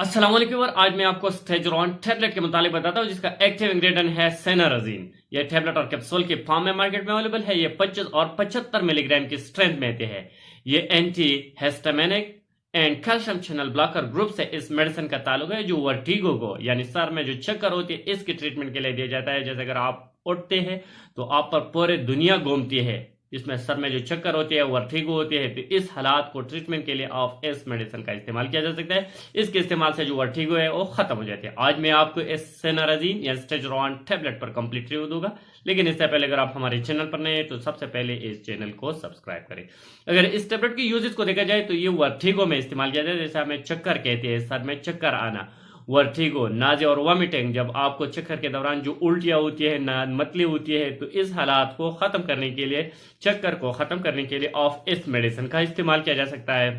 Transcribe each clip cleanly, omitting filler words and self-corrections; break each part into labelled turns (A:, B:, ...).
A: अस्सलाम वालेकुम और आज मैं आपको स्टेजरॉन टैबलेट के मुतालिक बताता हूँ जिसका एक्टिव इंग्रेडिएंट है सेनाराजीन। ये टैबलेट और कैप्सूल की फॉर्म में मार्केट में अवेलेबल है। ये 25 और 75 मिलीग्राम की स्ट्रेंथ में आते हैं। ये anti histaminic and calcium channel blocker group से इस मेडिसिन का ताल्लुक है जो वर्टिगो को यानी सर में जो चक्कर होती है इसकी ट्रीटमेंट के लिए दिया जाता है। जैसे अगर आप उठते हैं तो आप पर पूरे दुनिया घूमती है, इसमें सर में जो चक्कर होती है वर्टिगो होती है, तो इस हालात को ट्रीटमेंट के लिए आप इस मेडिसिन का इस्तेमाल किया जा सकता है। इसके इस्तेमाल से जो वर्टिगो है वो खत्म हो जाती है। आज मैं आपको इस सेनाराजीन या स्टेजरॉन टैबलेट पर कंप्लीट रिव्यू दूंगा, लेकिन इससे पहले अगर आप हमारे चैनल पर नए हैं तो सबसे पहले इस चैनल को सब्सक्राइब करें। अगर इस टैबलेट की यूजेस को देखा जाए तो ये वर्टिगो में इस्तेमाल किया जाए, जैसे हमें चक्कर कहते हैं, सर में चक्कर आना, वर्टिगो, नाज़े और वॉमिटिंग, जब आपको चक्कर के दौरान जो उल्टियाँ होती है, मतली होती है, तो इस हालात को ख़त्म करने के लिए, चक्कर को ख़त्म करने के लिए आप इस मेडिसिन का इस्तेमाल किया जा सकता है।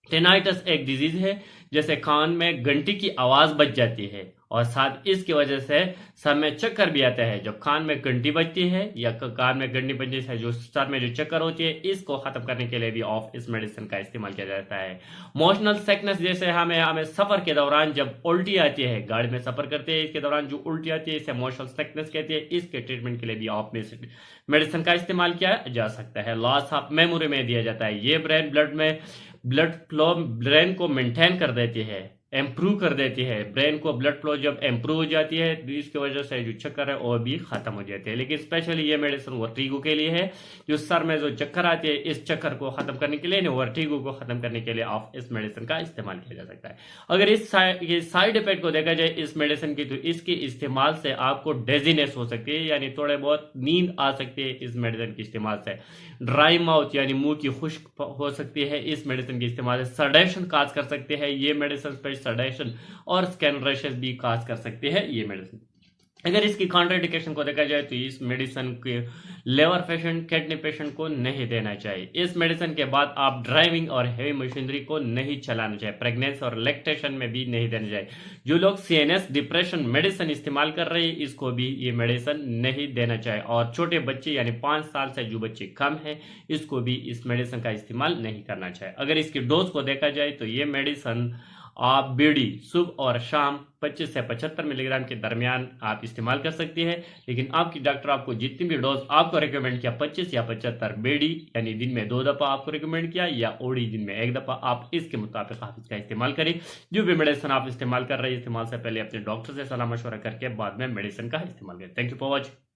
A: टेनाइटस एक डिजीज है जैसे कान में घंटी की आवाज़ बज जाती है और साथ इसकी वजह से सर में चक्कर भी आता है। जब कान में घंटी बजती है या कान में घंटी बजने से जो सर में जो चक्कर होती है इसको ख़त्म करने के लिए भी ऑफ इस मेडिसिन का इस्तेमाल किया जाता है। मोशनल सिकनेस, जैसे हमें हमें सफ़र के दौरान जब उल्टी आती है, गाड़ी में सफ़र करते हैं इसके दौरान जो उल्टी आती है इसे मोशनल सिकनेस कहती है, इसके ट्रीटमेंट के लिए भी ऑफ मेडिसिन का इस्तेमाल किया जा सकता है। लॉस ऑफ मेमोरी में दिया जाता है। ये ब्लड फ्लो ब्रेन को मेंटेन कर देती है, इम्प्रूव कर देती है। ब्रेन को ब्लड फ्लो जब इम्प्रूव हो जाती है तो इसकी वजह से जो चक्कर है वो भी खत्म हो जाती है। लेकिन स्पेशली ये मेडिसिन वर्टिगो के लिए है, जो सर में जो चक्कर आती है इस चक्कर को खत्म करने के लिए, वर्टिगो को खत्म करने के लिए आप इस मेडिसिन का इस्तेमाल किया जा सकता है। अगर ये साइड इफेक्ट को देखा जाए इस मेडिसिन की, तो इसके इस्तेमाल से आपको डेजीनेस हो सकती है, यानी थोड़े बहुत नींद आ सकती है इस मेडिसिन के इस्तेमाल से। ड्राई माउथ यानी मुंह की खुश्क हो सकती है इस मेडिसिन के इस्तेमाल से। सडेशन काज कर सकते हैं ये मेडिसिन, सडेशन और स्किन रैशेस भी काज कर सकते हैं ये मेडिसिन। अगर इसकी कॉन्ट्राइंडिकेशन को देखा जाए तो इस मेडिसिन के लेवर पेशेंट, किडनी पेशेंट को नहीं देना चाहिए। इस मेडिसिन के बाद आप ड्राइविंग और हेवी मशीनरी को नहीं चलाना चाहिए। प्रेगनेंसी और लैक्टेशन में भी नहीं देना चाहिए। जो लोग सीएनएस डिप्रेशन मेडिसिन इस्तेमाल कर रहे हैं इसको भी ये मेडिसिन नहीं देना चाहिए। और छोटे बच्चे यानी 5 साल से जो बच्चे कम है इसको भी इस मेडिसिन का इस्तेमाल नहीं करना चाहिए। अगर इसकी डोज को देखा जाए तो ये मेडिसिन आप बीड़ी सुबह और शाम 25 से 75 मिलीग्राम के दरमियान आप इस्तेमाल कर सकती है। लेकिन आपकी डॉक्टर आपको जितनी भी डोज आपको रिकमेंड किया, 25 या 75 बीड़ी यानी दिन में 2 दफ़ा आपको रिकमेंड किया, या ओडी दिन में 1 दफ़ा, आप इसके मुताबिक आप इसका इस्तेमाल करें। जो भी मेडिसिन आप इस्तेमाल कर रहे हैं इस्तेमाल से पहले अपने डॉक्टर से सलाह मशवरा करके बाद में मेडिसिन का इस्तेमाल करें। Thank you for watching.